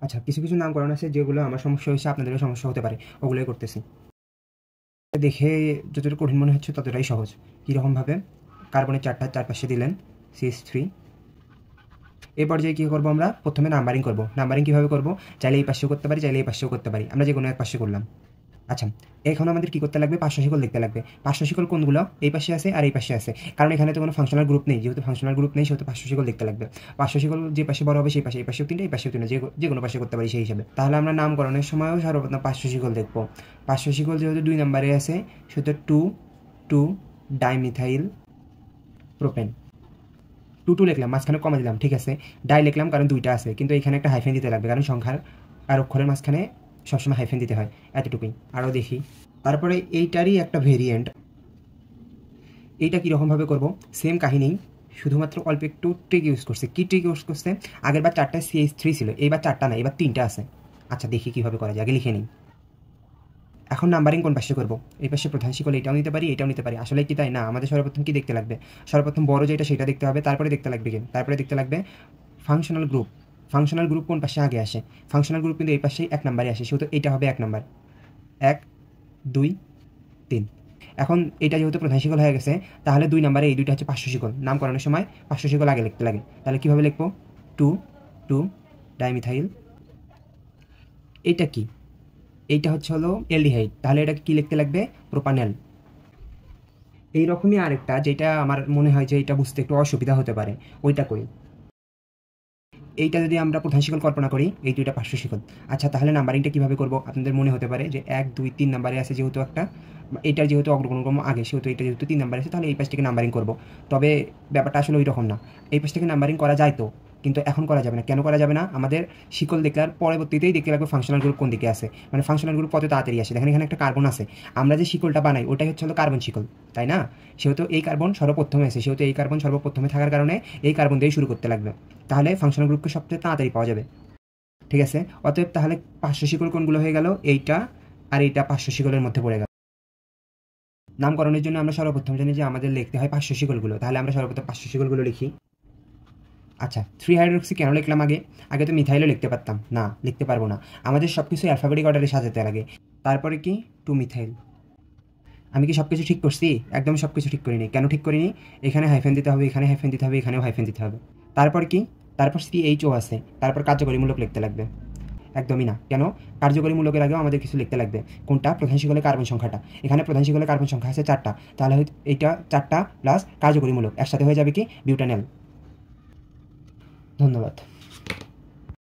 আচ্ছা, কিছু কিছু নামকরণ আছে যেগুলো আমার সমস্যা হয়েছে, আপনাদেরও সমস্যা হতে পারে, ওগুলোই করতেছি। দেখে যতটা কঠিন মনে হচ্ছে ততটাই সহজ। কীরকমভাবে কার্বনের চারটা চারপাশে দিলেন CH3। এই পর্যায়ে কী করবো, আমরা প্রথমে নাম্বারিং করব। নাম্বারিং কীভাবে করব, চাইলে এই পাশেও করতে পারি, চাইলে এই পাশেও করতে পারি, আমরা যে কোনো এক পাশে করলাম। আচ্ছা, এখন আমাদের কী করতে লাগবে, 500 শিকল লিখতে লাগবে। 500 শিকল কোনগুলো, এই পাশে আছে আর এই পাশে আছে, কারণ এখানে তো কোনো ফাংশনাল গ্রুপ নেই, যেহেতু ফাংশনাল গ্রুপ নেই সেহেতু 500 শিকল লিখতে লাগবে। 500 শিকল যে পাশে বড় হবে সেই পাশে, এই পাশেও 3টা, এই পাশেও 3টা, যে কোনো পাশে করতে পারি সেই হিসাবে। তাহলে আমরা নামকরণের সময়ও সর্বপ্রথম 500 শিকল দেখবো। 500 শিকল যেহেতু 2 নম্বরে আছে সেহেতু 2 ডাইমিথাইল প্রোপেন। 2 লিখলাম, মাঝখানে কমা দিলাম, ঠিক আছে। ডাই লিখলাম কারণ 2টা আছে, কিন্তু এখানে একটা হাইফেন দিতে লাগবে, কারণ সংখ্যার আর অক্ষরের মাঝখানে সবসময় হাইফেন দিতে হয়, এতটুকুই। আরও দেখি। তারপরে এইটারই একটা ভেরিয়েন্ট, এইটা কীরকমভাবে করব, সেম কাহিনী, শুধুমাত্র অল্প একটু ট্রিক ইউজ করছে। কী ট্রিক ইউজ করছে, আগের বার 4টা CH3 ছিল, এইবার 4টা না, এবার 3টা আছে। আচ্ছা, দেখি কীভাবে করা যায়, আগে লিখে নিই। এখন নাম্বারিং কোন পাশে করব, এই পাশে প্রধান শিকল এটাও নিতে পারি, এটাও নিতে পারি। আসলে কি তাই না, আমাদের সর্বপ্রথম কি দেখতে লাগবে, সর্বপ্রথম বড় যেটা সেটা দেখতে হবে, তারপরে দেখতে লাগবে কি, তারপরে দেখতে লাগবে ফাংশনাল গ্রুপ। ফাংশনাল গ্রুপ কোন পাশে আগে আসে, ফাংশনাল গ্রুপ কিন্তু এই পাশেই 1 নম্বরে আসে, সেহেতু এইটা হবে 1 নম্বর। 1 2 3। এখন এটা যেহেতু প্রধান শিকল হয়ে গেছে, তাহলে 2 নম্বরে এই দুইটা হচ্ছে 500 শিকল। নামকরণের সময় 500 শিকল আগে লিখতে লাগে। তাহলে কীভাবে লিখবো, 2 ডাইমিথাইল। এইটা কি, এইটা হলো অ্যালডিহাইড, তাহলে এটা কি লিখতে লাগবে, প্রোপানেল। এইরকমই আরেকটা যেটা আমার মনে হয় যে এটা বুঝতে একটু অসুবিধা হতে পারে, ওইটা করি। এইটা যদি আমরা প্রধান শিকল কল্পনা করি, এই দুইটা 500 শিকল। আচ্ছা, তাহলে নাম্বারিংটা কীভাবে করব, আপনাদের মনে হতে পারে যে 1 2 3 নাম্বারে আছে, যেহেতু একটা এইটার যেহেতু অগ্রক্রম আগে, সেহেতু এটা যেহেতু 3 নাম্বারে আছে, তাহলে এই পাশ থেকে নাম্বারিং করব। তবে ব্যাপারটা আসলে ওই রকম না, এই পাশ থেকে নাম্বারিং করা যায় তো, কিন্তু এখন করা যাবে না। কেন করা যাবে না, আমাদের শিকল দেখার পরবর্তীতেই দেখতে লাগবে ফাংশনাল গ্রুপ কোন দিকে আছে, মানে ফাংশনাল গ্রুপ কত তাড়াতাড়ি আসে। দেখেন এখানে একটা কার্বন আছে, আমরা যে শিকলটা বানাই ওটাই হলো কার্বন শিকল, তাই না। সেহেতু এই কার্বন সর্বপ্রথমে আছে, সেহেতু এই কার্বন সর্বপ্রথমে থাকার কারণে এই কার্বন দিয়েই শুরু করতে লাগবে, তাহলে ফাংশনাল গ্রুপকে সবচেয়ে তাড়াতাড়ি পাওয়া যাবে। ঠিক আছে, অতএব তাহলে 500 শিকল কোনগুলো হয়ে গেল, এইটা আর এইটা 500 শিকলের মধ্যে পড়ে গেল। নামকরণের জন্য আমরা সর্বপ্রথম জানি যে আমাদের লিখতে হয় 500 শিকলগুলো, তাহলে আমরা সর্বপ্রথম 500 শিকলগুলো লিখি। আচ্ছা, 3 হাইড্রোক্সি কেন লিখলাম, আগে তো মিথাইলও লিখতে পারতাম না, লিখতে পারবো না, আমাদের সব কিছু অ্যালফাবেটিক অর্ডারে সাজাতে লাগে। তারপরে কি, 2 মিথাইল। আমি কি সব কিছু ঠিক করছি, একদম সব কিছু ঠিক করিনি। কেন ঠিক করিনি, এখানে হাইফেন দিতে হবে, এখানে হাইফেন দিতে হবে, এখানেও হাইফেন দিতে হবে। তারপর কি, তারপর CHO আছে, তারপর কার্যকরীমূলক লিখতে লাগবে। একদমই না, কেন, কার্যকরীমূলকের আগেও আমাদের কিছু লিখতে লাগবে। কোনটা, প্রধান শিকলের কার্বন সংখ্যাটা। এখানে প্রধান শিকলের কার্বন সংখ্যা আছে 4টা, তাহলে এইটা 4টা প্লাস কার্যকরীমূলক একসাথে হয়ে যাবে কি, বিউটানেল। ধন্যবাদ।